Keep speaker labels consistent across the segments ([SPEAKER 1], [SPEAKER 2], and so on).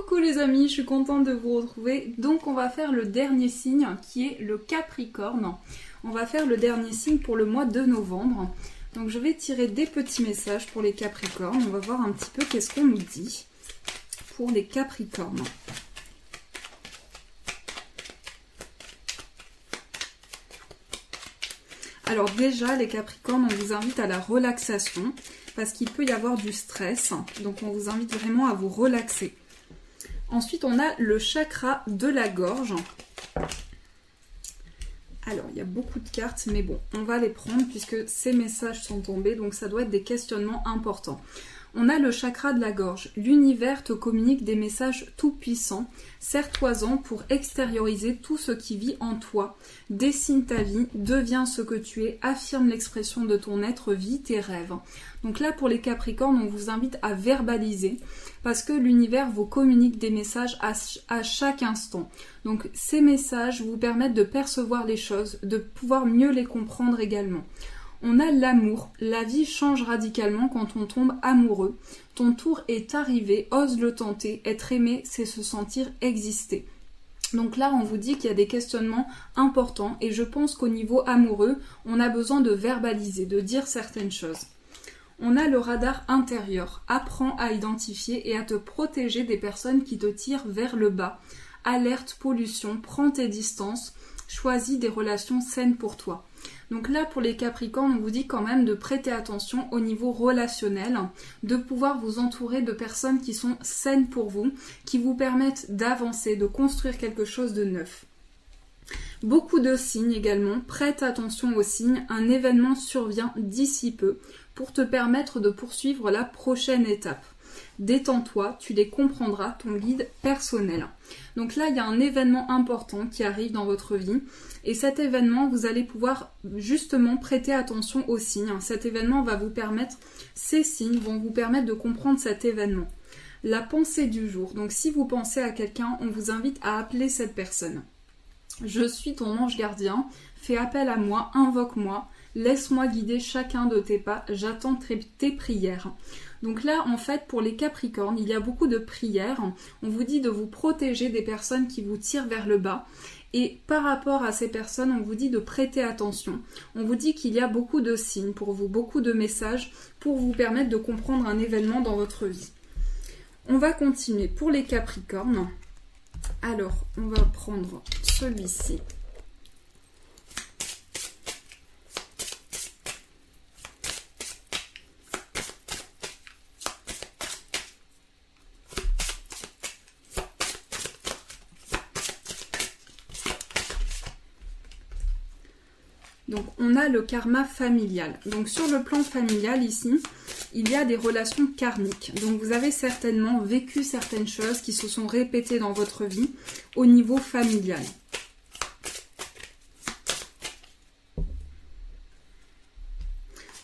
[SPEAKER 1] Coucou les amis, je suis contente de vous retrouver. Donc on va faire le dernier signe qui est le Capricorne. On va faire le dernier signe pour le mois de novembre. Donc je vais tirer des petits messages pour les Capricornes. On va voir un petit peu qu'est-ce qu'on nous dit pour les Capricornes. Alors déjà les Capricornes, on vous invite à la relaxation parce qu'il peut y avoir du stress. Donc on vous invite vraiment à vous relaxer. Ensuite, on a le chakra de la gorge. Alors, il y a beaucoup de cartes, mais bon, on va les prendre puisque ces messages sont tombés, donc ça doit être des questionnements importants. On a le chakra de la gorge. L'univers te communique des messages tout-puissants. Serre-toi-en pour extérioriser tout ce qui vit en toi. Dessine ta vie, deviens ce que tu es, affirme l'expression de ton être, vis tes rêves. Donc là, pour les Capricornes, on vous invite à verbaliser parce que l'univers vous communique des messages à chaque instant. Donc ces messages vous permettent de percevoir les choses, de pouvoir mieux les comprendre également. On a l'amour. La vie change radicalement quand on tombe amoureux. Ton tour est arrivé, ose le tenter. Être aimé, c'est se sentir exister. Donc là, on vous dit qu'il y a des questionnements importants et je pense qu'au niveau amoureux, on a besoin de verbaliser, de dire certaines choses. On a le radar intérieur. Apprends à identifier et à te protéger des personnes qui te tirent vers le bas. Alerte, pollution, prends tes distances. Choisis des relations saines pour toi. Donc là, pour les Capricornes, on vous dit quand même de prêter attention au niveau relationnel, de pouvoir vous entourer de personnes qui sont saines pour vous, qui vous permettent d'avancer, de construire quelque chose de neuf. Beaucoup de signes également, prête attention aux signes, un événement survient d'ici peu pour te permettre de poursuivre la prochaine étape. Détends-toi, tu les comprendras, ton guide personnel. Donc là, il y a un événement important qui arrive dans votre vie et cet événement, vous allez pouvoir justement prêter attention aux signes. Cet événement va vous permettre, ces signes vont vous permettre de comprendre cet événement. La pensée du jour. Donc si vous pensez à quelqu'un, on vous invite à appeler cette personne. Je suis ton ange gardien, fais appel à moi, invoque-moi, laisse-moi guider chacun de tes pas, j'attends tes prières. Donc là, en fait, pour les Capricornes, il y a beaucoup de prières. On vous dit de vous protéger des personnes qui vous tirent vers le bas. Et par rapport à ces personnes, on vous dit de prêter attention. On vous dit qu'il y a beaucoup de signes pour vous, beaucoup de messages pour vous permettre de comprendre un événement dans votre vie. On va continuer pour les Capricornes. Alors, on va prendre celui-ci. Donc on a le karma familial. Donc sur le plan familial ici, il y a des relations karmiques. Donc vous avez certainement vécu certaines choses qui se sont répétées dans votre vie au niveau familial.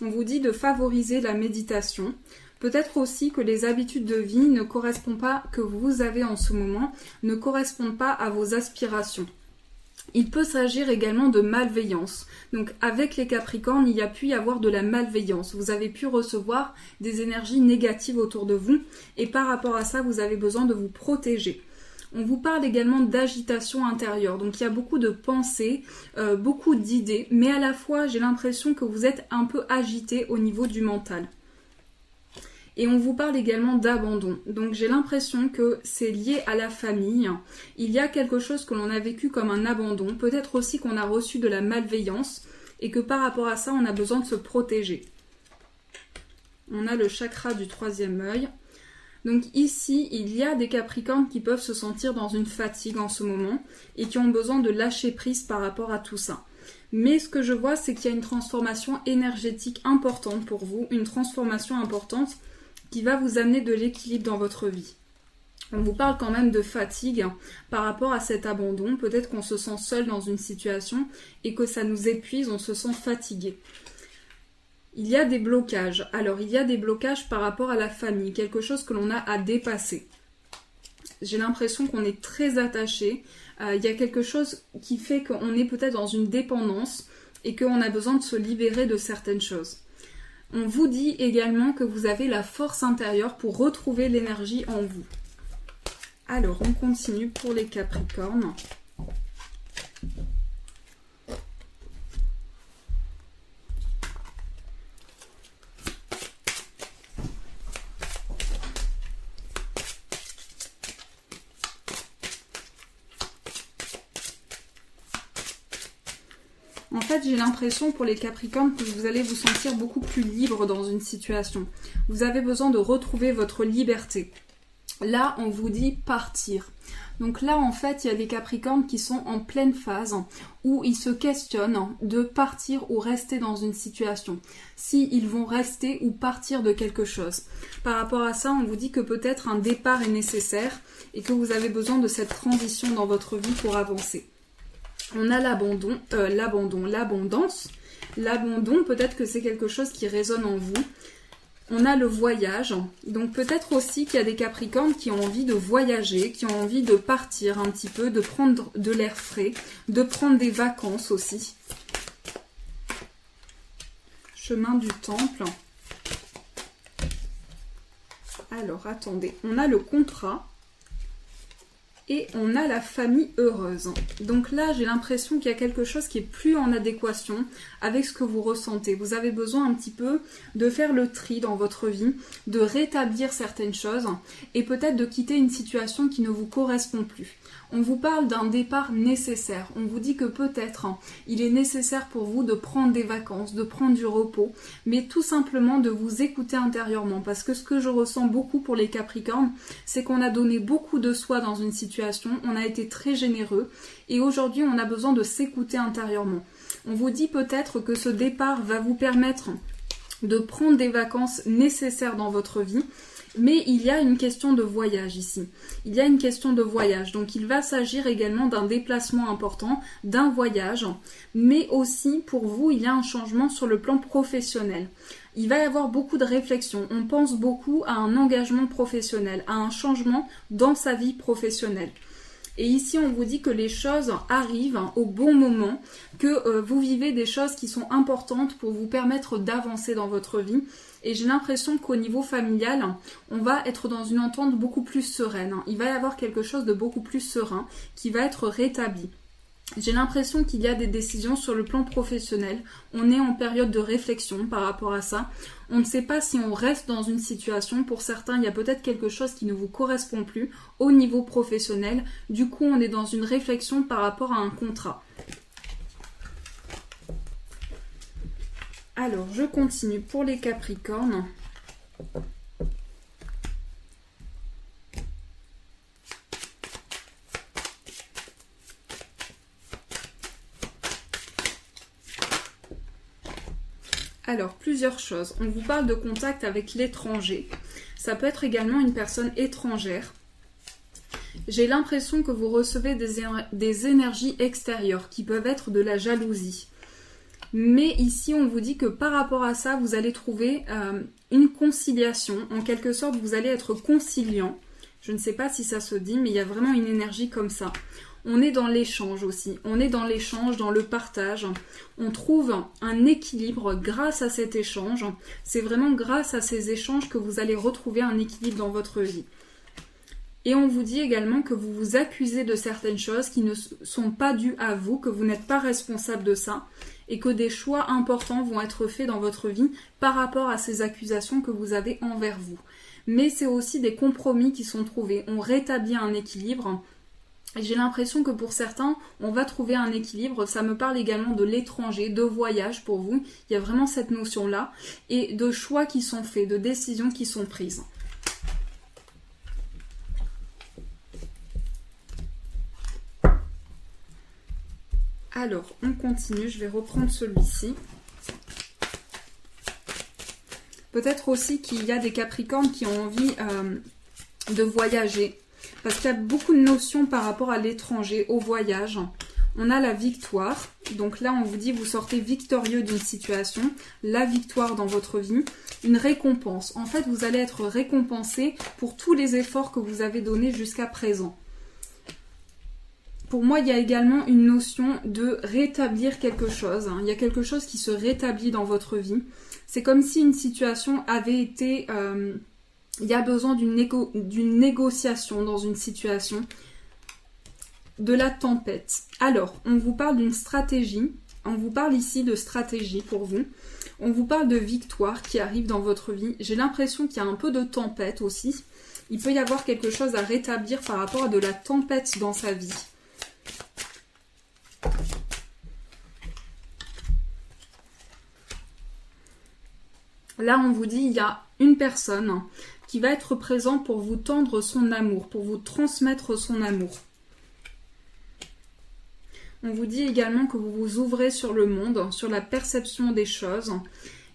[SPEAKER 1] On vous dit de favoriser la méditation. Peut-être aussi que les habitudes de vie ne correspondent pas, que vous avez en ce moment, ne correspondent pas à vos aspirations. Il peut s'agir également de malveillance. Donc avec les Capricornes, il y a pu y avoir de la malveillance. Vous avez pu recevoir des énergies négatives autour de vous et par rapport à ça, vous avez besoin de vous protéger. On vous parle également d'agitation intérieure. Donc il y a beaucoup de pensées, beaucoup d'idées, mais à la fois j'ai l'impression que vous êtes un peu agité au niveau du mental. Et on vous parle également d'abandon. Donc j'ai l'impression que c'est lié à la famille. Il y a quelque chose que l'on a vécu comme un abandon. Peut-être aussi qu'on a reçu de la malveillance et que par rapport à ça, on a besoin de se protéger. On a le chakra du troisième œil. Donc ici, il y a des Capricornes qui peuvent se sentir dans une fatigue en ce moment et qui ont besoin de lâcher prise par rapport à tout ça. Mais ce que je vois, c'est qu'il y a une transformation énergétique importante pour vous, une transformation importante qui va vous amener de l'équilibre dans votre vie. On vous parle quand même de fatigue par rapport à cet abandon. Peut-être qu'on se sent seul dans une situation et que ça nous épuise, on se sent fatigué. Il y a des blocages. Alors, il y a des blocages par rapport à la famille, quelque chose que l'on a à dépasser. J'ai l'impression qu'on est très attaché. Il y a quelque chose qui fait qu'on est peut-être dans une dépendance et qu'on a besoin de se libérer de certaines choses. On vous dit également que vous avez la force intérieure pour retrouver l'énergie en vous. Alors, on continue pour les Capricornes. En fait, j'ai l'impression pour les Capricornes que vous allez vous sentir beaucoup plus libre dans une situation. Vous avez besoin de retrouver votre liberté. Là, on vous dit partir. Donc là, en fait, il y a des Capricornes qui sont en pleine phase où ils se questionnent de partir ou rester dans une situation. S'ils vont rester ou partir de quelque chose. Par rapport à ça, on vous dit que peut-être un départ est nécessaire et que vous avez besoin de cette transition dans votre vie pour avancer. On a l'abandance. L'abandon, peut-être que c'est quelque chose qui résonne en vous. On a le voyage. Donc peut-être aussi qu'il y a des Capricornes qui ont envie de voyager, qui ont envie de partir un petit peu, de prendre de l'air frais, de prendre des vacances aussi. Chemin du Temple. Alors, attendez. On a le contrat. Et on a la famille heureuse. Donc là, j'ai l'impression qu'il y a quelque chose qui est plus en adéquation avec ce que vous ressentez. Vous avez besoin un petit peu de faire le tri dans votre vie, de rétablir certaines choses et peut-être de quitter une situation qui ne vous correspond plus. On vous parle d'un départ nécessaire. On vous dit que peut-être il est nécessaire pour vous de prendre des vacances, de prendre du repos, mais tout simplement de vous écouter intérieurement. Parce que ce que je ressens beaucoup pour les Capricornes, c'est qu'on a donné beaucoup de soi dans une situation, on a été très généreux et aujourd'hui on a besoin de s'écouter intérieurement. On vous dit peut-être que ce départ va vous permettre de prendre des vacances nécessaires dans votre vie. Mais il y a une question de voyage ici. Il y a une question de voyage. Donc il va s'agir également d'un déplacement important, d'un voyage. Mais aussi pour vous, il y a un changement sur le plan professionnel. Il va y avoir beaucoup de réflexion. On pense beaucoup à un engagement professionnel, à un changement dans sa vie professionnelle. Et ici, on vous dit que les choses arrivent au bon moment, que vous vivez des choses qui sont importantes pour vous permettre d'avancer dans votre vie. Et j'ai l'impression qu'au niveau familial, on va être dans une entente beaucoup plus sereine. Il va y avoir quelque chose de beaucoup plus serein qui va être rétabli. J'ai l'impression qu'il y a des décisions sur le plan professionnel. On est en période de réflexion par rapport à ça. On ne sait pas si on reste dans une situation. Pour certains, il y a peut-être quelque chose qui ne vous correspond plus au niveau professionnel. Du coup, on est dans une réflexion par rapport à un contrat. Alors, je continue pour les Capricornes. Alors, plusieurs choses. On vous parle de contact avec l'étranger. Ça peut être également une personne étrangère. J'ai l'impression que vous recevez des énergies extérieures qui peuvent être de la jalousie. Mais ici, on vous dit que par rapport à ça, vous allez trouver une conciliation. En quelque sorte, vous allez être conciliant. Je ne sais pas si ça se dit, mais il y a vraiment une énergie comme ça. On est dans l'échange aussi. On est dans l'échange, dans le partage. On trouve un équilibre grâce à cet échange. C'est vraiment grâce à ces échanges que vous allez retrouver un équilibre dans votre vie. Et on vous dit également que vous vous accusez de certaines choses qui ne sont pas dues à vous, que vous n'êtes pas responsable de ça, et que des choix importants vont être faits dans votre vie par rapport à ces accusations que vous avez envers vous. Mais c'est aussi des compromis qui sont trouvés. On rétablit un équilibre. Et j'ai l'impression que pour certains, on va trouver un équilibre. Ça me parle également de l'étranger, de voyage pour vous. Il y a vraiment cette notion-là. Et de choix qui sont faits, de décisions qui sont prises. Alors, on continue, je vais reprendre celui-ci. Peut-être aussi qu'il y a des Capricornes qui ont envie de voyager. Parce qu'il y a beaucoup de notions par rapport à l'étranger, au voyage. On a la victoire. Donc là, on vous dit, vous sortez victorieux d'une situation. La victoire dans votre vie. Une récompense. En fait, vous allez être récompensé pour tous les efforts que vous avez donnés jusqu'à présent. Pour moi, il y a également une notion de rétablir quelque chose. Il y a quelque chose qui se rétablit dans votre vie. C'est comme si une situation avait été Il y a besoin d'une négociation dans une situation, de la tempête. Alors, on vous parle d'une stratégie, on vous parle ici de stratégie pour vous, on vous parle de victoire qui arrive dans votre vie. J'ai l'impression qu'il y a un peu de tempête aussi. Il peut y avoir quelque chose à rétablir par rapport à de la tempête dans sa vie. Là, on vous dit, il y a une personne qui va être présente pour vous tendre son amour, pour vous transmettre son amour. On vous dit également que vous vous ouvrez sur le monde, sur la perception des choses.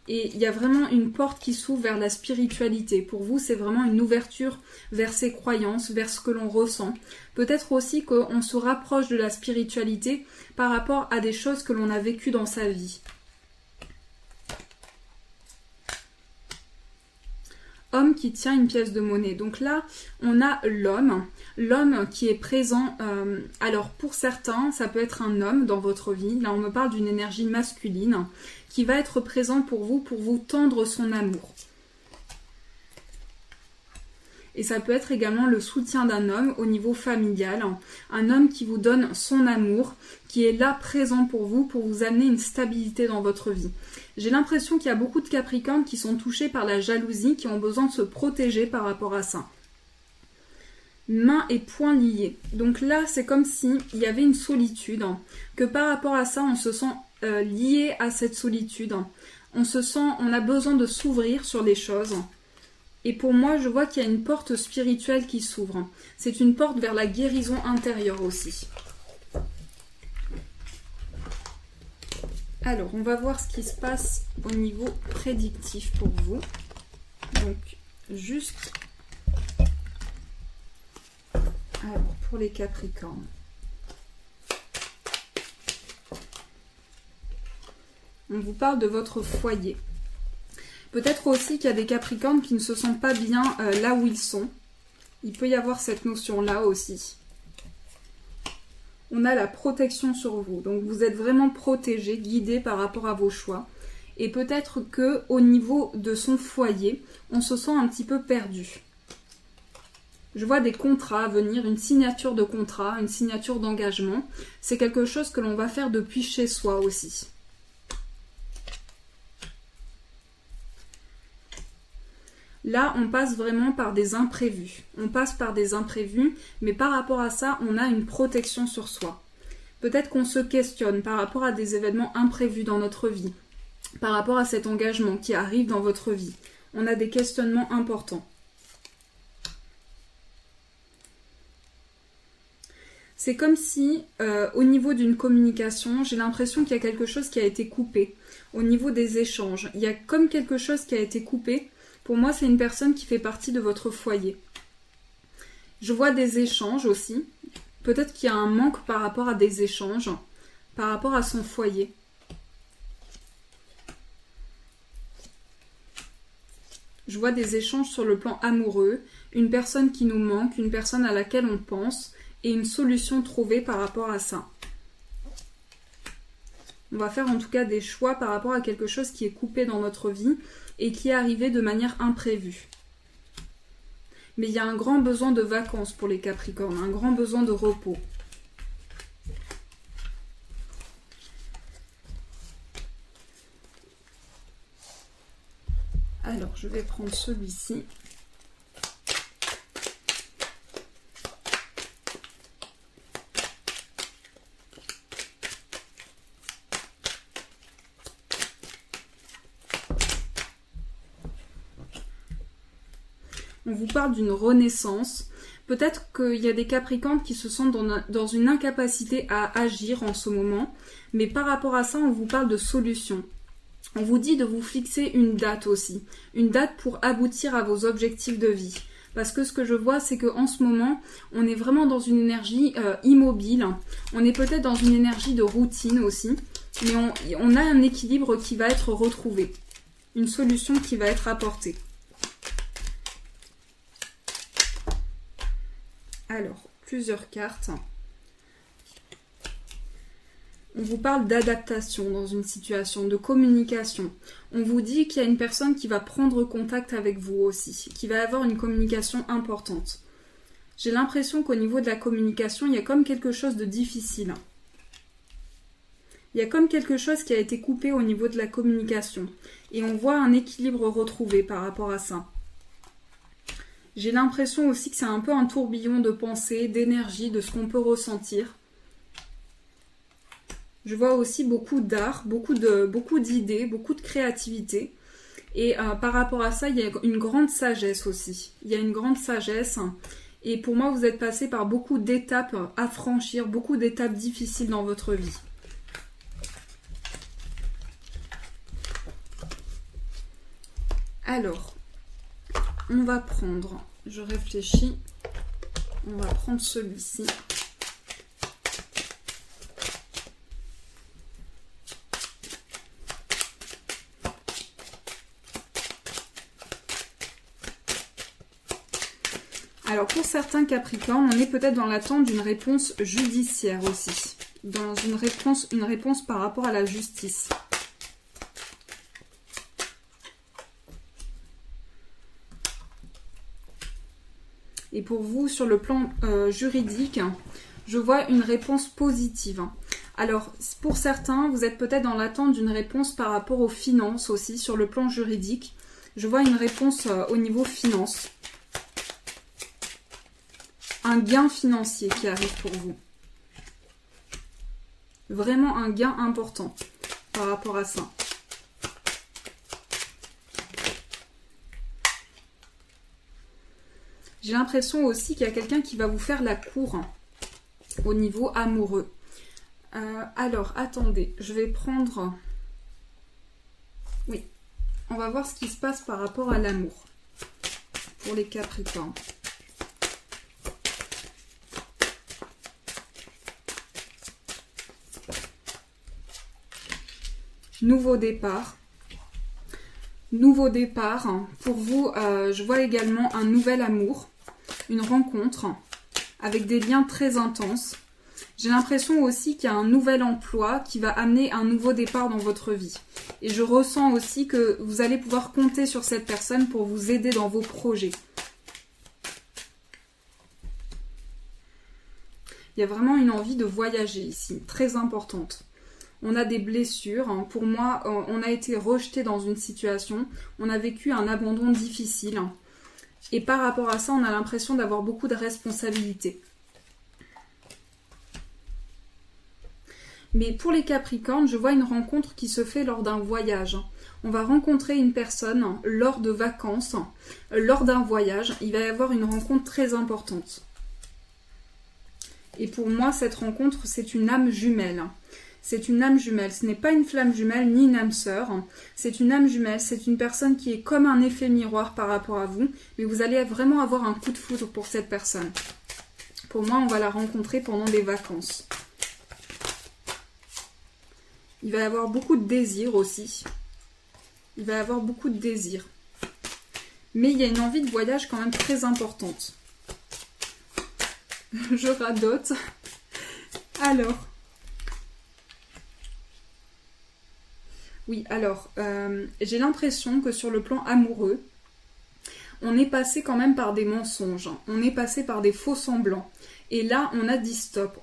[SPEAKER 1] Et il y a vraiment une porte qui s'ouvre vers la spiritualité. Pour vous, c'est vraiment une ouverture vers ses croyances, vers ce que l'on ressent. Peut-être aussi qu'on se rapproche de la spiritualité par rapport à des choses que l'on a vécues dans sa vie. Homme qui tient une pièce de monnaie. Donc là, on a l'homme qui est présent. Alors pour certains, ça peut être un homme dans votre vie. Là, on me parle d'une énergie masculine qui va être présent pour vous tendre son amour. Et ça peut être également le soutien d'un homme au niveau familial. Un homme qui vous donne son amour, qui est là présent pour vous amener une stabilité dans votre vie. J'ai l'impression qu'il y a beaucoup de Capricornes qui sont touchés par la jalousie, qui ont besoin de se protéger par rapport à ça. Mains et poings liés. Donc là, c'est comme s'il y avait une solitude, que par rapport à ça, on se sent lié à cette solitude. On a besoin de s'ouvrir sur les choses. Et pour moi, je vois qu'il y a une porte spirituelle qui s'ouvre. C'est une porte vers la guérison intérieure aussi. Alors, on va voir ce qui se passe au niveau prédictif pour vous. Donc, juste... Alors, pour les Capricornes. On vous parle de votre foyer. Peut-être aussi qu'il y a des Capricornes qui ne se sentent pas bien là où ils sont. Il peut y avoir cette notion-là aussi. On a la protection sur vous. Donc vous êtes vraiment protégé, guidé par rapport à vos choix. Et peut-être qu'au niveau de son foyer, on se sent un petit peu perdu. Je vois des contrats venir, une signature de contrat, une signature d'engagement. C'est quelque chose que l'on va faire depuis chez soi aussi. Là, on passe vraiment par des imprévus. On passe par des imprévus, mais par rapport à ça, on a une protection sur soi. Peut-être qu'on se questionne par rapport à des événements imprévus dans notre vie, par rapport à cet engagement qui arrive dans votre vie. On a des questionnements importants. C'est comme si, au niveau d'une communication, j'ai l'impression qu'il y a quelque chose qui a été coupé. Au niveau des échanges, il y a comme quelque chose qui a été coupé. Pour moi, c'est une personne qui fait partie de votre foyer. Je vois des échanges aussi. Peut-être qu'il y a un manque par rapport à des échanges, par rapport à son foyer. Je vois des échanges sur le plan amoureux, une personne qui nous manque, une personne à laquelle on pense, et une solution trouvée par rapport à ça. On va faire en tout cas des choix par rapport à quelque chose qui est coupé dans notre vie et qui est arrivé de manière imprévue. Mais il y a un grand besoin de vacances pour les Capricornes, un grand besoin de repos. Alors, je vais prendre celui-ci. On vous parle d'une renaissance. Peut-être qu'il y a des Capricornes qui se sentent dans une incapacité à agir en ce moment. Mais par rapport à ça, on vous parle de solution. On vous dit de vous fixer une date aussi. Une date pour aboutir à vos objectifs de vie. Parce que ce que je vois, c'est qu'en ce moment, on est vraiment dans une énergie immobile. On est peut-être dans une énergie de routine aussi. Mais on a un équilibre qui va être retrouvé. Une solution qui va être apportée. Alors, plusieurs cartes. On vous parle d'adaptation dans une situation, de communication. On vous dit qu'il y a une personne qui va prendre contact avec vous aussi, qui va avoir une communication importante. J'ai l'impression qu'au niveau de la communication, il y a comme quelque chose de difficile. Il y a comme quelque chose qui a été coupé au niveau de la communication. Et on voit un équilibre retrouvé par rapport à ça. J'ai l'impression aussi que c'est un peu un tourbillon de pensée, d'énergie, de ce qu'on peut ressentir. Je vois aussi beaucoup d'art, beaucoup d'idées, beaucoup de créativité. Et par rapport à ça, il y a une grande sagesse aussi. Il y a une grande sagesse. Et pour moi, vous êtes passé par beaucoup d'étapes à franchir, beaucoup d'étapes difficiles dans votre vie. Alors, on va prendre, je réfléchis, on va prendre celui-ci. Alors pour certains Capricornes, on est peut-être dans l'attente d'une réponse judiciaire aussi. Dans une réponse par rapport à la justice. Et pour vous, sur le plan juridique, je vois une réponse positive. Alors, pour certains, vous êtes peut-être dans l'attente d'une réponse par rapport aux finances aussi, sur le plan juridique. Je vois une réponse au niveau finance. Un gain financier qui arrive pour vous. Vraiment un gain important par rapport à ça. J'ai l'impression aussi qu'il y a quelqu'un qui va vous faire la cour au niveau amoureux. Alors, attendez, je vais prendre... Oui, on va voir ce qui se passe par rapport à l'amour pour les Capricornes. Nouveau départ. Nouveau départ. Pour vous, je vois également un nouvel amour, une rencontre avec des liens très intenses. J'ai l'impression aussi qu'il y a un nouvel emploi qui va amener un nouveau départ dans votre vie. Et je ressens aussi que vous allez pouvoir compter sur cette personne pour vous aider dans vos projets. Il y a vraiment une envie de voyager ici, très importante. On a des blessures. Pour moi, on a été rejeté dans une situation. On a vécu un abandon difficile. Et par rapport à ça, on a l'impression d'avoir beaucoup de responsabilités. Mais pour les Capricornes, je vois une rencontre qui se fait lors d'un voyage. On va rencontrer une personne lors de vacances, lors d'un voyage. Il va y avoir une rencontre très importante. Et pour moi, cette rencontre, c'est une âme jumelle. C'est une âme jumelle, ce n'est pas une flamme jumelle ni une âme sœur, c'est une âme jumelle, c'est une personne qui est comme un effet miroir par rapport à vous, mais vous allez vraiment avoir un coup de foudre pour cette personne. Pour moi, on va la rencontrer pendant des vacances. Il va y avoir beaucoup de désir aussi. Il va y avoir beaucoup de désir. Mais il y a une envie de voyage quand même très importante. Je radote. Alors... Oui, alors, j'ai l'impression que sur le plan amoureux, on est passé quand même par des mensonges, on est passé par des faux semblants. Et là, on a dit stop,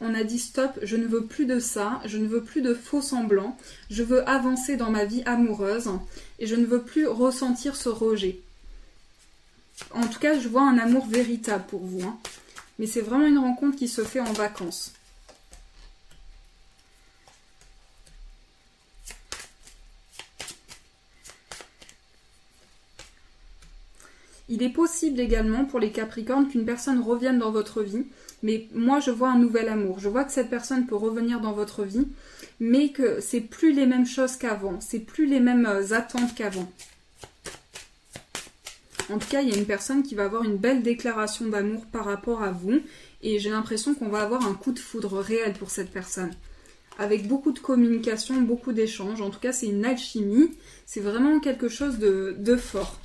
[SPEAKER 1] je ne veux plus de ça, je ne veux plus de faux semblants, je veux avancer dans ma vie amoureuse et je ne veux plus ressentir ce rejet. En tout cas, je vois un amour véritable pour vous, hein. Mais c'est vraiment une rencontre qui se fait en vacances. Il est possible également pour les Capricornes qu'une personne revienne dans votre vie, mais moi je vois un nouvel amour. Je vois que cette personne peut revenir dans votre vie, mais que c'est plus les mêmes choses qu'avant, c'est plus les mêmes attentes qu'avant. En tout cas, il y a une personne qui va avoir une belle déclaration d'amour par rapport à vous, et j'ai l'impression qu'on va avoir un coup de foudre réel pour cette personne. Avec beaucoup de communication, beaucoup d'échanges. En tout cas, c'est une alchimie, c'est vraiment quelque chose de fort.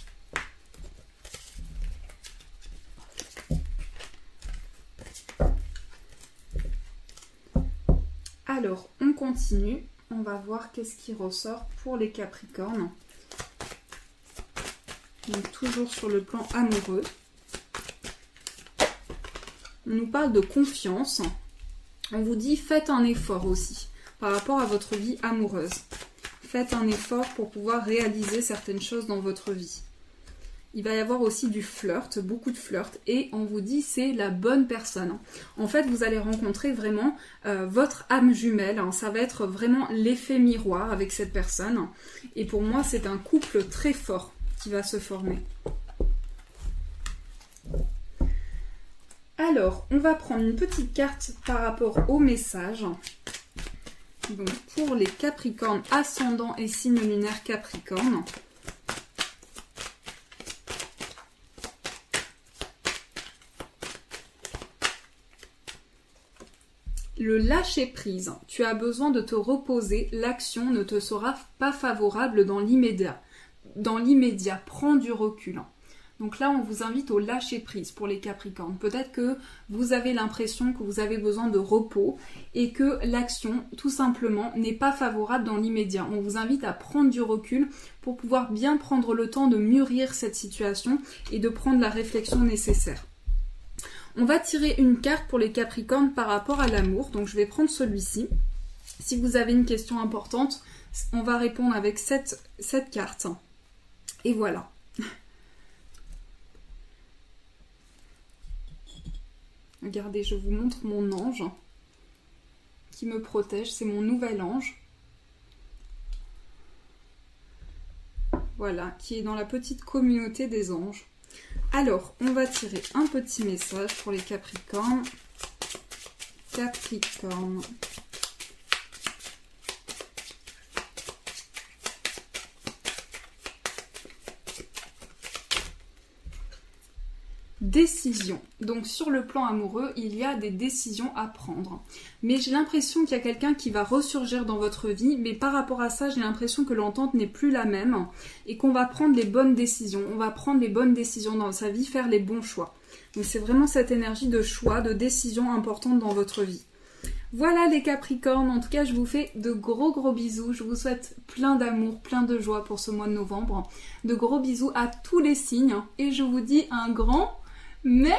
[SPEAKER 1] Alors, on continue. On va voir qu'est-ce qui ressort pour les Capricornes. Donc, toujours sur le plan amoureux. On nous parle de confiance. On vous dit, faites un effort aussi par rapport à votre vie amoureuse. Faites un effort pour pouvoir réaliser certaines choses dans votre vie. Il va y avoir aussi du flirt, beaucoup de flirt, et on vous dit c'est la bonne personne. En fait, vous allez rencontrer vraiment votre âme jumelle, hein. Ça va être vraiment l'effet miroir avec cette personne. Et pour moi, c'est un couple très fort qui va se former. Alors, on va prendre une petite carte par rapport au message. Donc, pour les Capricornes, ascendant et signe lunaire Capricorne. Le lâcher-prise. Tu as besoin de te reposer. L'action ne te sera pas favorable dans l'immédiat. Dans l'immédiat, prends du recul. Donc là, on vous invite au lâcher-prise pour les Capricornes. Peut-être que vous avez l'impression que vous avez besoin de repos et que l'action, tout simplement, n'est pas favorable dans l'immédiat. On vous invite à prendre du recul pour pouvoir bien prendre le temps de mûrir cette situation et de prendre la réflexion nécessaire. On va tirer une carte pour les Capricornes par rapport à l'amour. Donc je vais prendre celui-ci. Si vous avez une question importante, on va répondre avec cette carte. Et voilà. Regardez, je vous montre mon ange qui me protège. C'est mon nouvel ange. Voilà, qui est dans la petite communauté des anges. Alors, on va tirer un petit message pour les Capricornes. Capricorne. Décision. Donc sur le plan amoureux, il y a des décisions à prendre. Mais j'ai l'impression qu'il y a quelqu'un qui va ressurgir dans votre vie, mais par rapport à ça, j'ai l'impression que l'entente n'est plus la même et qu'on va prendre les bonnes décisions. On va prendre les bonnes décisions dans sa vie, faire les bons choix. Donc c'est vraiment cette énergie de choix, de décision importante dans votre vie. Voilà les Capricornes, en tout cas je vous fais de gros bisous, je vous souhaite plein d'amour, plein de joie pour ce mois de novembre. De gros bisous à tous les signes et je vous dis un grand merci.